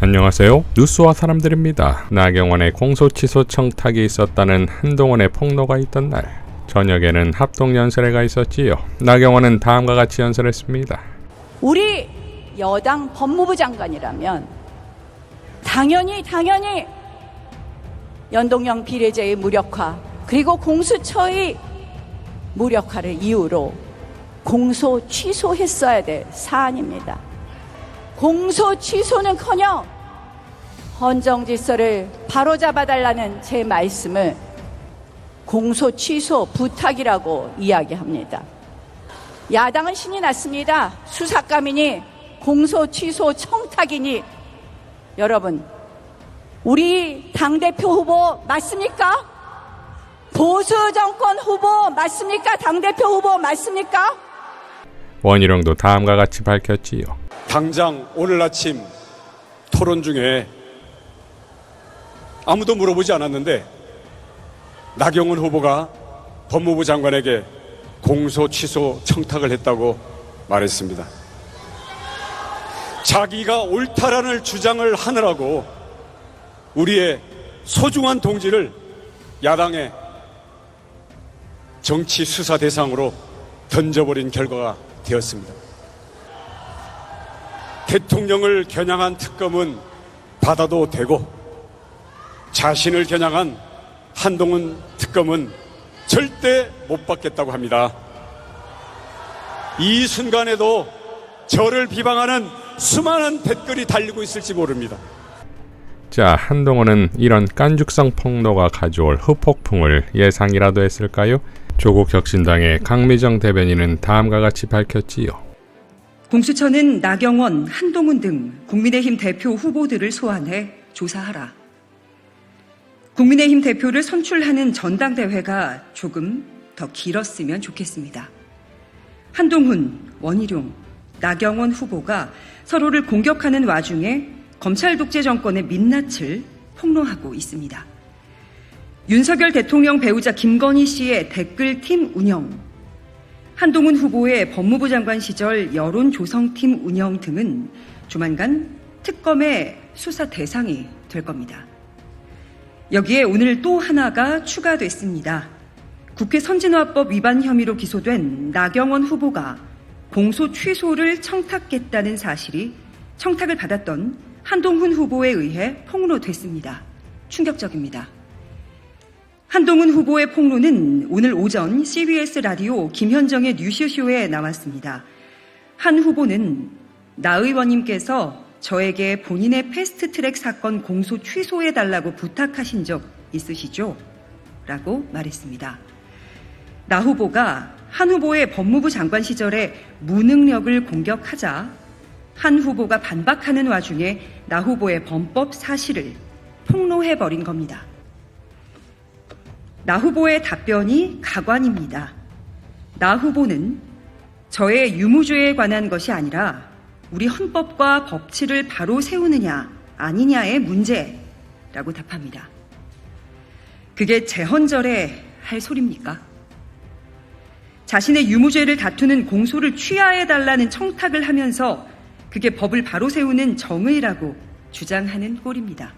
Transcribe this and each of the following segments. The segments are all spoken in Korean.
안녕하세요. 뉴스와 사람들입니다. 나경원의 공소취소 청탁이 있었다는 한동훈의 폭로가 있던 날, 저녁에는 합동연설회가 있었지요. 나경원은 다음과 같이 연설했습니다. 우리 여당 법무부 장관이라면 당연히 연동형 비례제의 무력화 그리고 공수처의 무력화를 이유로 공소 취소했어야 될 사안입니다. 공소 취소는커녕 헌정 질서를 바로잡아달라는 제 말씀을 공소 취소 부탁이라고 이야기합니다. 야당은 신이 났습니다. 수사감이니 공소 취소 청탁이니. 여러분, 우리 당대표 후보 맞습니까? 보수 정권 후보 맞습니까? 당대표 후보 맞습니까? 원희룡도 다음과 같이 밝혔지요. 당장 오늘 아침 토론 중에 아무도 물어보지 않았는데 나경원 후보가 법무부 장관에게 공소 취소 청탁을 했다고 말했습니다. 자기가 옳다라는 주장을 하느라고 우리의 소중한 동지를 야당의 정치 수사 대상으로 던져버린 결과가 되었습니다. 대통령을 겨냥한 특검은 받아도 되고 자신을 겨냥한 한동훈 특검은 절대 못 받겠다고 합니다. 이 순간에도 저를 비방하는 수많은 댓글이 달리고 있을지 모릅니다. 자, 한동훈은 이런 깐죽성 폭로가 가져올 후폭풍을 예상이라도 했을까요? 조국혁신당의 강미정 대변인은 다음과 같이 밝혔지요. 공수처는 나경원, 한동훈 등 국민의힘 대표 후보들을 소환해 조사하라. 국민의힘 대표를 선출하는 전당대회가 조금 더 길었으면 좋겠습니다. 한동훈, 원희룡, 나경원 후보가 서로를 공격하는 와중에 검찰 독재 정권의 민낯을 폭로하고 있습니다. 윤석열 대통령 배우자 김건희 씨의 댓글팀 운영, 한동훈 후보의 법무부 장관 시절 여론조성팀 운영 등은 조만간 특검의 수사 대상이 될 겁니다. 여기에 오늘 또 하나가 추가됐습니다. 국회 선진화법 위반 혐의로 기소된 나경원 후보가 공소 취소를 청탁했다는 사실이 청탁을 받았던 한동훈 후보에 의해 폭로됐습니다. 충격적입니다. 한동훈 후보의 폭로는 오늘 오전 CBS 라디오 김현정의 뉴스쇼에 나왔습니다. 한 후보는 나 의원님께서 저에게 본인의 패스트트랙 사건 공소 취소해달라고 부탁하신 적 있으시죠? 라고 말했습니다. 나 후보가 한 후보의 법무부 장관 시절에 무능력을 공격하자 한 후보가 반박하는 와중에 나 후보의 범법 사실을 폭로해버린 겁니다. 나 후보의 답변이 가관입니다. 나 후보는 저의 유무죄에 관한 것이 아니라 우리 헌법과 법치를 바로 세우느냐 아니냐의 문제라고 답합니다. 그게 재헌절에 할 소리입니까? 자신의 유무죄를 다투는 공소를 취하해달라는 청탁을 하면서 그게 법을 바로 세우는 정의라고 주장하는 꼴입니다.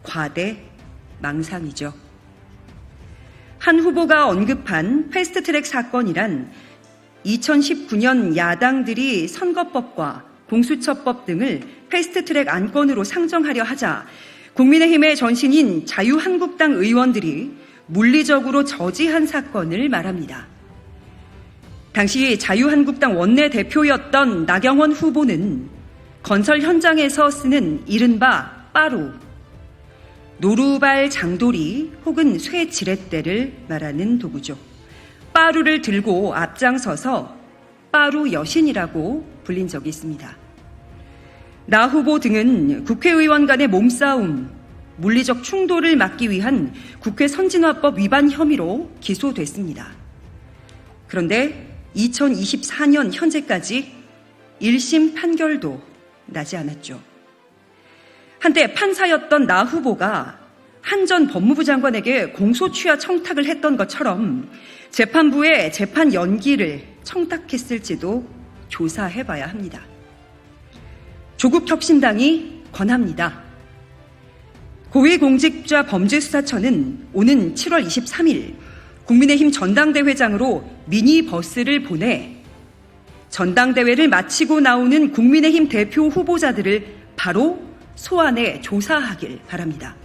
과대 망상이죠. 한 후보가 언급한 패스트트랙 사건이란 2019년 야당들이 선거법과 공수처법 등을 패스트트랙 안건으로 상정하려 하자 국민의힘의 전신인 자유한국당 의원들이 물리적으로 저지한 사건을 말합니다. 당시 자유한국당 원내대표였던 나경원 후보는 건설 현장에서 쓰는 이른바 빠루, 노루발 장돌이 혹은 쇠 지렛대를 말하는 도구죠. 빠루를 들고 앞장서서 빠루 여신이라고 불린 적이 있습니다. 나 후보 등은 국회의원 간의 몸싸움, 물리적 충돌을 막기 위한 국회 선진화법 위반 혐의로 기소됐습니다. 그런데 2024년 현재까지 1심 판결도 나지 않았죠. 한때 판사였던 나 후보가 한 전 법무부 장관에게 공소취하 청탁을 했던 것처럼 재판부에 재판 연기를 청탁했을지도 조사해봐야 합니다. 조국혁신당이 권합니다. 고위공직자범죄수사처는 오는 7월 23일 국민의힘 전당대회장으로 미니버스를 보내 전당대회를 마치고 나오는 국민의힘 대표 후보자들을 바로 소환해 조사하길 바랍니다.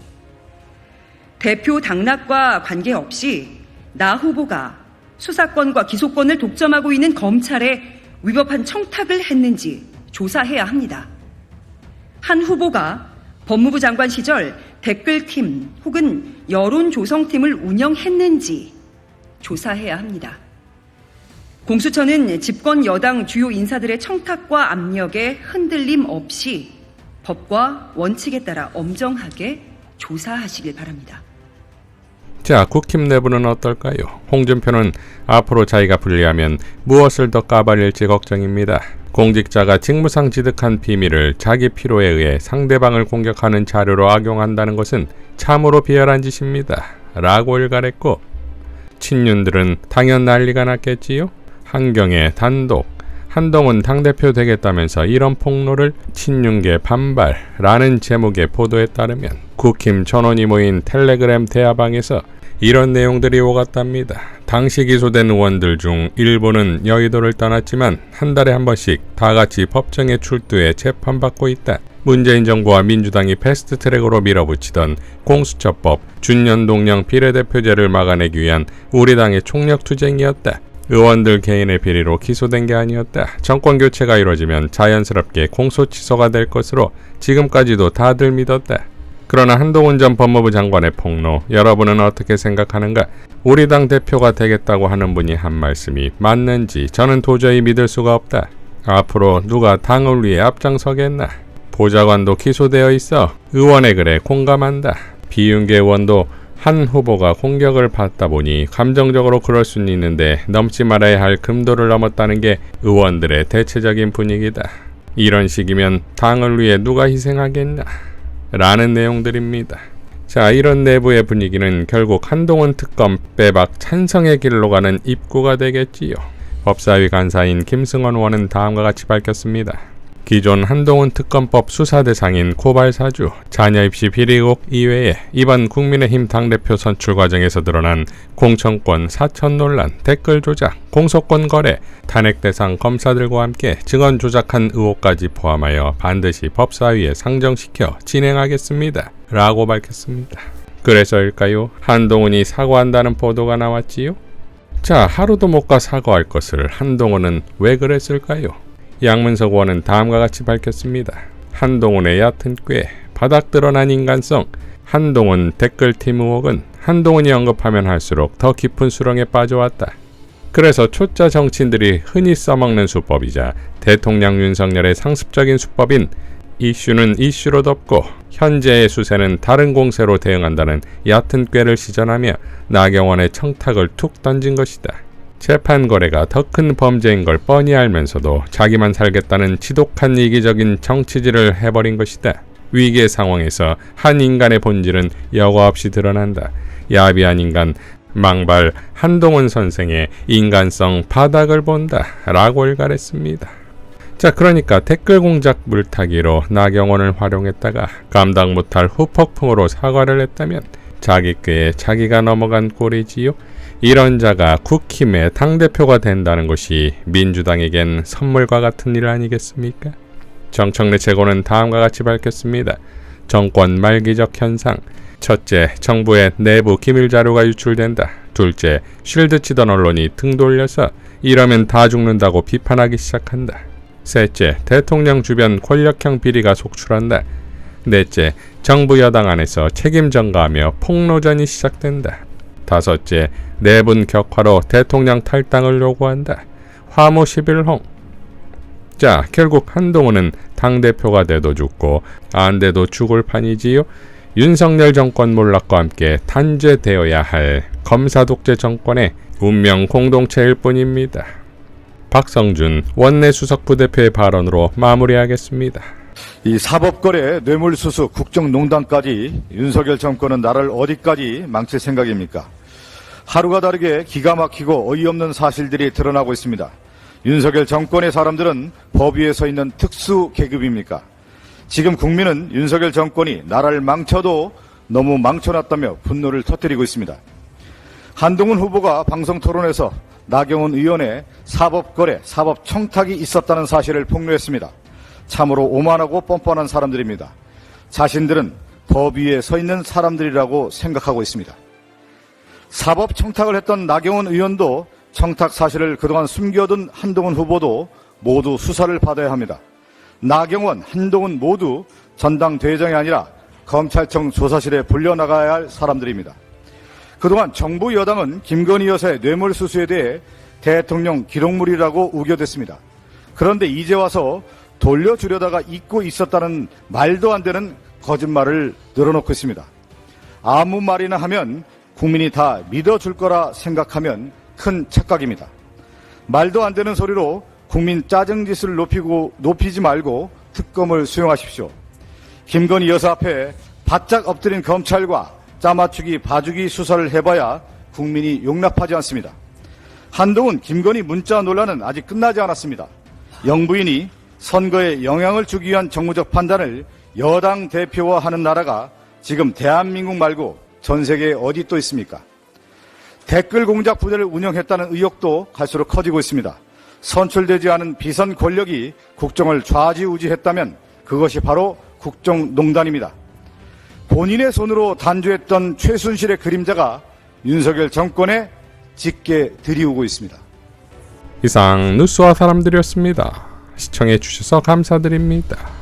대표 당락과 관계없이 나 후보가 수사권과 기소권을 독점하고 있는 검찰에 위법한 청탁을 했는지 조사해야 합니다. 한 후보가 법무부 장관 시절 댓글팀 혹은 여론조성팀을 운영했는지 조사해야 합니다. 공수처는 집권 여당 주요 인사들의 청탁과 압력에 흔들림 없이 법과 원칙에 따라 엄정하게 조사하시길 바랍니다. 자, 국힘 내부는 어떨까요? 홍준표는 앞으로 자기가 불리하면 무엇을 더 까발릴지 걱정입니다. 공직자가 직무상 지득한 비밀을 자기 필요에 의해 상대방을 공격하는 자료로 악용한다는 것은 참으로 비열한 짓입니다. 라고 일갈했고, 친윤들은 당연 난리가 났겠지요? 한경의 단독, 한동훈 당대표 되겠다면서 이런 폭로를 친윤계 반발라는 제목의 보도에 따르면 국힘 전원이 모인 텔레그램 대화방에서 이런 내용들이 오갔답니다. 당시 기소된 의원들 중 일부는 여의도를 떠났지만 한 달에 한 번씩 다 같이 법정에 출두해 재판받고 있다. 문재인 정부와 민주당이 패스트트랙으로 밀어붙이던 공수처법, 준연동형 비례대표제를 막아내기 위한 우리 당의 총력투쟁이었다. 의원들 개인의 비리로 기소된 게 아니었다. 정권 교체가 이루어지면 자연스럽게 공소취소가 될 것으로 지금까지도 다들 믿었다. 그러나 한동훈 전 법무부 장관의 폭로, 여러분은 어떻게 생각하는가? 우리 당 대표가 되겠다고 하는 분이 한 말씀이 맞는지 저는 도저히 믿을 수가 없다. 앞으로 누가 당을 위해 앞장서겠나? 보좌관도 기소되어 있어. 의원의 글에 공감한다. 비윤계 의원도 한 후보가 공격을 받다 보니 감정적으로 그럴 수는 있는데 넘지 말아야 할 금도를 넘었다는 게 의원들의 대체적인 분위기다. 이런 식이면 당을 위해 누가 희생하겠나? 라는 내용들입니다. 자, 이런 내부의 분위기는 결국 한동훈 특검 빼박 찬성의 길로 가는 입구가 되겠지요. 법사위 간사인 김승원 의원은 다음과 같이 밝혔습니다. 기존 한동훈 특검법 수사 대상인 고발사주, 자녀 입시 비리 의혹 이외에 이번 국민의힘 당대표 선출 과정에서 드러난 공천권 사천 논란, 댓글 조작, 공소권 거래, 탄핵 대상 검사들과 함께 증언 조작한 의혹까지 포함하여 반드시 법사위에 상정시켜 진행하겠습니다. 라고 밝혔습니다. 그래서일까요? 한동훈이 사과한다는 보도가 나왔지요? 자, 하루도 못 가 사과할 것을 한동훈은 왜 그랬을까요? 양문석 의원은 다음과 같이 밝혔습니다. 한동훈의 얕은 꾀, 바닥 드러난 인간성, 한동훈 댓글팀 의혹은 한동훈이 언급하면 할수록 더 깊은 수렁에 빠져왔다. 그래서 초짜 정치인들이 흔히 써먹는 수법이자 대통령 윤석열의 상습적인 수법인 이슈는 이슈로 덮고 현재의 수세는 다른 공세로 대응한다는 얕은 꾀를 시전하며 나경원의 청탁을 툭 던진 것이다. 재판 거래가 더 큰 범죄인 걸 뻔히 알면서도 자기만 살겠다는 지독한 이기적인 정치질을 해버린 것이다. 위기의 상황에서 한 인간의 본질은 여과 없이 드러난다. 야비한 인간, 망발 한동훈 선생의 인간성 바닥을 본다. 라고 일갈했습니다. 자, 그러니까 댓글 공작 물타기로 나경원을 활용했다가 감당 못할 후폭풍으로 사과를 했다면 자기 꾀에 자기가 넘어간 꼴이지요. 이런 자가 국힘의 당대표가 된다는 것이 민주당에겐 선물과 같은 일 아니겠습니까? 정청래 최고는 다음과 같이 밝혔습니다. 정권 말기적 현상. 첫째, 정부의 내부 기밀 자료가 유출된다. 둘째, 쉴드 치던 언론이 등 돌려서 이러면 다 죽는다고 비판하기 시작한다. 셋째, 대통령 주변 권력형 비리가 속출한다. 넷째, 정부 여당 안에서 책임 전가하며 폭로전이 시작된다. 다섯째, 내분 격화로 대통령 탈당을 요구한다. 화무 11홍. 자, 결국 한동훈은 당대표가 돼도 죽고 안 돼도 죽을 판이지요. 윤석열 정권 몰락과 함께 단죄되어야 할 검사 독재 정권의 운명 공동체일 뿐입니다. 박성준 원내 수석 부대표의 발언으로 마무리하겠습니다. 이 사법거래, 뇌물수수, 국정농단까지 윤석열 정권은 나라를 어디까지 망칠 생각입니까? 하루가 다르게 기가 막히고 어이없는 사실들이 드러나고 있습니다. 윤석열 정권의 사람들은 법 위에 서 있는 특수 계급입니까? 지금 국민은 윤석열 정권이 나라를 망쳐도 너무 망쳐놨다며 분노를 터뜨리고 있습니다. 한동훈 후보가 방송 토론에서 나경원 의원의 사법거래, 사법청탁이 있었다는 사실을 폭로했습니다. 참으로 오만하고 뻔뻔한 사람들입니다. 자신들은 법 위에 서 있는 사람들이라고 생각하고 있습니다. 사법청탁을 했던 나경원 의원도 청탁 사실을 그동안 숨겨둔 한동훈 후보도 모두 수사를 받아야 합니다. 나경원, 한동훈 모두 전당대장이 아니라 검찰청 조사실에 불려나가야 할 사람들입니다. 그동안 정부 여당은 김건희 여사의 뇌물수수에 대해 대통령 기록물이라고 우겨댔습니다. 그런데 이제 와서 돌려주려다가 잊고 있었다는 말도 안 되는 거짓말을 늘어놓고 있습니다. 아무 말이나 하면 국민이 다 믿어줄 거라 생각하면 큰 착각입니다. 말도 안 되는 소리로 국민 짜증짓을 높이지 말고 특검을 수용하십시오. 김건희 여사 앞에 바짝 엎드린 검찰과 짜맞추기 봐주기 수사를 해봐야 국민이 용납하지 않습니다. 한동훈, 김건희 문자 논란은 아직 끝나지 않았습니다. 영부인이 선거에 영향을 주기 위한 정무적 판단을 여당 대표와 하는 나라가 지금 대한민국 말고 전 세계에 어디 또 있습니까? 댓글 공작 부대를 운영했다는 의혹도 갈수록 커지고 있습니다. 선출되지 않은 비선 권력이 국정을 좌지우지했다면 그것이 바로 국정농단입니다. 본인의 손으로 단주했던 최순실의 그림자가 윤석열 정권에 짙게 들이우고 있습니다. 이상 뉴스와 사람들이었습니다. 시청해 주셔서 감사드립니다.